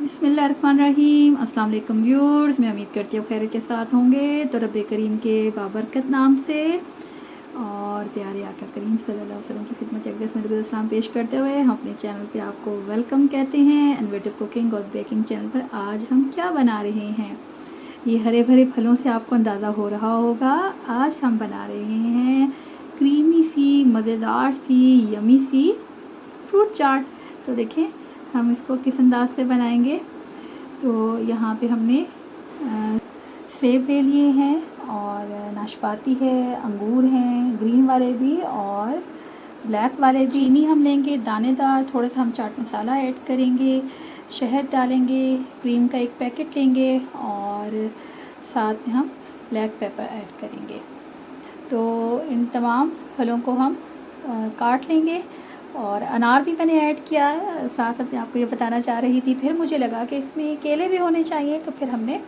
बिस्मिल्लाहिर्रहमानिर्रहीम। अस्सलाम वालेकुम व्यूअर्स, मैं उम्मीद करती हूँ खैरियत के साथ होंगे। तो रब करीम के बाबरकत नाम से और प्यारे आका करीम सल्लल्लाहु अलैहि वसल्लम की खिदमत अक़दस में दुरूद सलाम पेश करते हुए हम अपने चैनल पे आपको वेलकम कहते हैं। इनोवेटिव कुकिंग और बेकिंग चैनल पर आज हम क्या बना रहे हैं, ये हरे भरे फलों से आपको अंदाज़ा हो रहा होगा। आज हम बना रहे हैं क्रीमी सी मज़ेदार सी यमी सी फ्रूट चाट। तो देखें हम इसको किस अंदाज से बनाएंगे। तो यहाँ पे हमने सेब ले लिए हैं और नाशपाती है, अंगूर हैं, ग्रीन वाले भी और ब्लैक वाले भी। चीनी हम लेंगे दानेदार, थोड़ा सा हम चाट मसाला ऐड करेंगे, शहद डालेंगे, क्रीम का एक पैकेट लेंगे और साथ में हम ब्लैक पेपर ऐड करेंगे। तो इन तमाम फलों को हम काट लेंगे और अनार भी मैंने ऐड किया है। साथ साथ मैं आपको ये बताना चाह रही थी, फिर मुझे लगा कि इसमें केले भी होने चाहिए, तो फिर हमने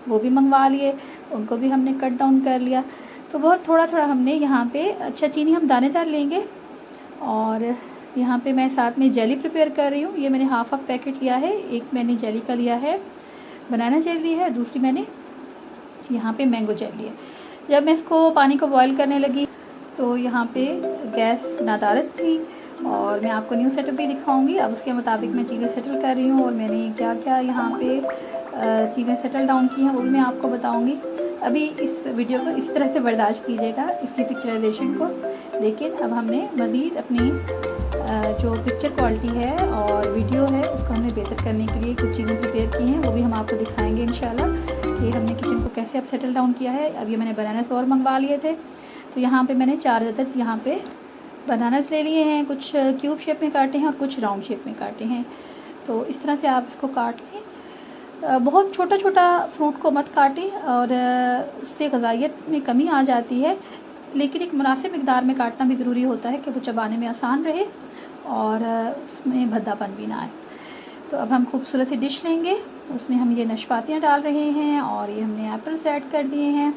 वो भी मंगवा लिए, उनको भी हमने कट डाउन कर लिया। तो बहुत थोड़ा थोड़ा हमने यहाँ पे अच्छा चीनी हम दानेदार लेंगे और यहाँ पे मैं साथ में जेली प्रिपेयर कर रही हूँ। ये मैंने हाफ पैकेट लिया है, एक मैंने जेली का लिया है बनाना जेली है, दूसरी मैंने यहाँ पे मैंगो जेली है। जब मैं इसको पानी को बॉयल करने लगी तो यहाँ पे गैस नादारत थी और मैं आपको न्यू सेटअप भी दिखाऊंगी। अब उसके मुताबिक मैं चीज़ें सेटल कर रही हूँ और मैंने क्या क्या यहाँ पे चीज़ें सेटल डाउन की हैं वो भी मैं आपको बताऊंगी। अभी इस वीडियो को इस तरह से बर्दाश्त कीजिएगा, इसकी पिक्चराइजेशन को। लेकिन अब हमने मज़ीद अपनी जो पिक्चर क्वालिटी है और वीडियो है उसको हमने बेहतर करने के लिए कुछ चीज़ें प्रिपेयर की हैं, वो भी हम आपको दिखाएँगे इंशाल्लाह कि हमने किचन को कैसे अब सेटल डाउन किया है। अब ये मैंने बनानास और मंगवा लिए थे, तो यहाँ पर मैंने 4 अदद यहाँ पर बनानास ले लिए हैं। कुछ क्यूब शेप में काटे हैं और कुछ राउंड शेप में काटे हैं। तो इस तरह से आप इसको काट लें। बहुत छोटा छोटा फ्रूट को मत काटें और उससे ग़िज़ाइयत में कमी आ जाती है, लेकिन एक मुनासिब मिक़दार में काटना भी ज़रूरी होता है कि वो चबाने में आसान रहे और उसमें भद्दापन भी ना आए। तो अब हम खूबसूरत सी डिश लेंगे, उसमें हम ये नाशपातियाँ डाल रहे हैं और ये हमने एप्पल्स ऐड कर दिए हैं।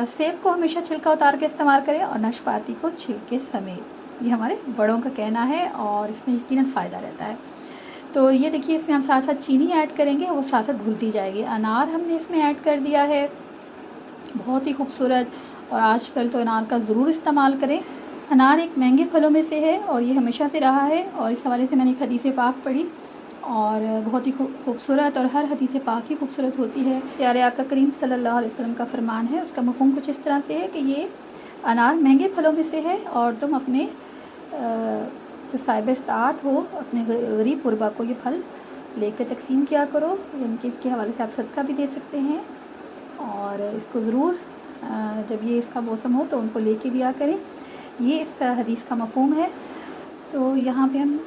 सेब को हमेशा छिलका उतार के इस्तेमाल करें और नाशपाती को छिलके समेत, ये हमारे बड़ों का कहना है और इसमें यकीनन फ़ायदा रहता है। तो ये देखिए इसमें हम साथ साथ चीनी ऐड करेंगे, वो साथ साथ घुलती जाएगी। अनार हमने इसमें ऐड कर दिया है, बहुत ही खूबसूरत। और आजकल तो अनार का ज़रूर इस्तेमाल करें। अनार एक महंगे फलों में से है और ये हमेशा से रहा है और इस हवाले से मैंने एक हदीस पाक पढ़ी और बहुत ही खूबसूरत, और हर हदीस पाक ही खूबसूरत होती है। प्यारे आका करीम सल्लल्लाहु अलैहि वसल्लम का फरमान है, उसका मफ़हूम कुछ इस तरह से है कि ये अनार महंगे फलों में से है और तुम अपने जो साहिब इस्तात हो, अपने गरीब गुरबा को ये फल लेकर तकसीम किया करो, यानी कि इसके हवाले से आप सदका भी दे सकते हैं और इसको ज़रूर जब ये इसका मौसम हो तो उनको लेके दिया करें। ये इस हदीस का मफ़हूम है। तो यहाँ पे हम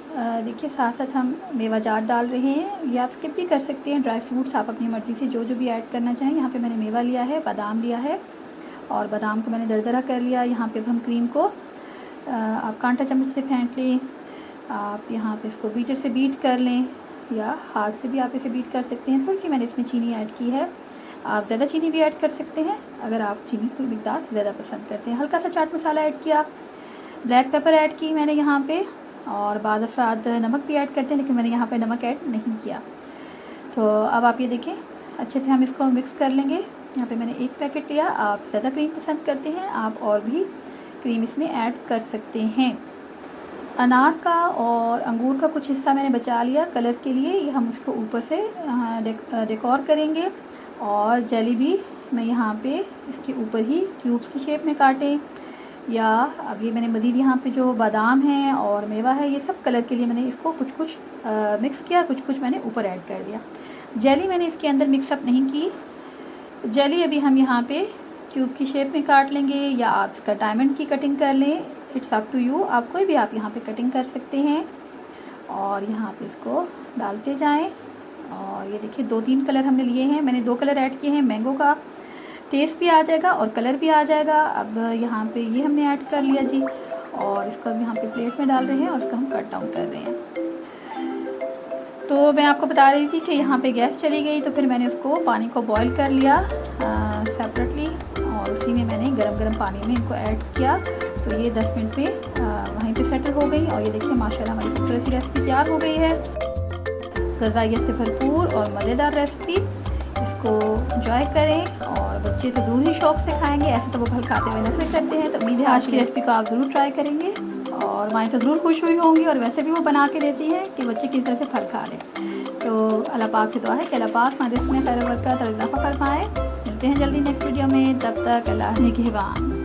देखिए साथ साथ हम मेवाजात डाल रहे हैं, या आप स्किप भी कर सकते हैं। ड्राई फ्रूट्स आप अपनी मर्ज़ी से जो जो भी ऐड करना चाहें। यहाँ पे मैंने मेवा लिया है, बादाम लिया है और बादाम को मैंने दरदरा कर लिया। यहाँ पे हम क्रीम को आप कांटा चम्मच से फेंट लें, आप यहाँ पे इसको बीटर से बीट कर लें या हाथ से भी आप इसे बीट कर सकते हैं। थोड़ी सी मैंने इसमें चीनी ऐड की है, आप ज़्यादा चीनी भी ऐड कर सकते हैं अगर आप चीनी की मिक़दार ज़्यादा पसंद करते हैं। हल्का सा चाट मसाला ऐड किया, ब्लैक पेपर ऐड की मैंने यहाँ पे, और बाद अफराद नमक भी ऐड करते हैं लेकिन मैंने यहाँ पे नमक ऐड नहीं किया। तो अब आप ये देखें अच्छे से हम इसको मिक्स कर लेंगे। यहाँ पे मैंने एक पैकेट लिया, आप ज़्यादा क्रीम पसंद करते हैं आप और भी क्रीम इसमें ऐड कर सकते हैं। अनार का और अंगूर का कुछ हिस्सा मैंने बचा लिया कलर के लिए, ये हम इसको ऊपर से डेकोर करेंगे। और जेली भी मैं यहाँ पे इसके ऊपर ही क्यूब्स की शेप में काटें, या अब ये मैंने मज़ीद यहाँ पे जो बादाम है और मेवा है ये सब कलर के लिए मैंने इसको कुछ कुछ मिक्स किया, कुछ कुछ मैंने ऊपर ऐड कर दिया। जेली मैंने इसके अंदर मिक्सअप नहीं की। जेली अभी हम यहाँ पे क्यूब की शेप में काट लेंगे या आप इसका डायमंड की कटिंग कर लें, इट्स अप टू यू, आप कोई भी आप यहाँ पे कटिंग कर सकते हैं। और यहाँ पे इसको डालते जाएं और ये देखिए 2-3 कलर हमने लिए हैं, मैंने 2 कलर ऐड किए हैं। मैंगो का टेस्ट भी आ जाएगा और कलर भी आ जाएगा। अब यहाँ पे ये हमने ऐड कर लिया जी, और इसको अब यहाँ पे प्लेट में डाल रहे हैं और इसको हम कट डाउन कर रहे हैं। तो मैं आपको बता रही थी कि यहाँ पे गैस चली गई, तो फिर मैंने उसको पानी को बॉईल कर लिया सेपरेटली और उसी में मैंने गरम गरम पानी में इनको ऐड किया। तो ये 10 मिनट में वहीं पे सेटल हो गई और ये देखिए माशाल्लाह हमारी खूबसूरत सी रेसिपी तैयार हो गई है। ग़ज़ाइयत से भरपूर और मज़ेदार रेसिपी। इसको एंजॉय करें और बच्चे तो ज़रूर ही शौक़ से खाएंगे, ऐसे तो वो फल खाते हुए नखरे करते हैं। तो उम्मीद है आज की रेसिपी को आप ज़रूर ट्राई करेंगे और माएँ तो ज़रूर खुश हुई होंगी। और वैसे भी वो बना के देती हैं कि बच्चे किस तरह से फल खा लें। तो अल्लाह पाक से दुआ है कि अल्लाह पाक हमारे इसमें खैर बरकत और इज़ाफ़ा फरमाए। मिलते हैं जल्दी नेक्स्ट वीडियो में, तब तक अल्लाह निगहबान।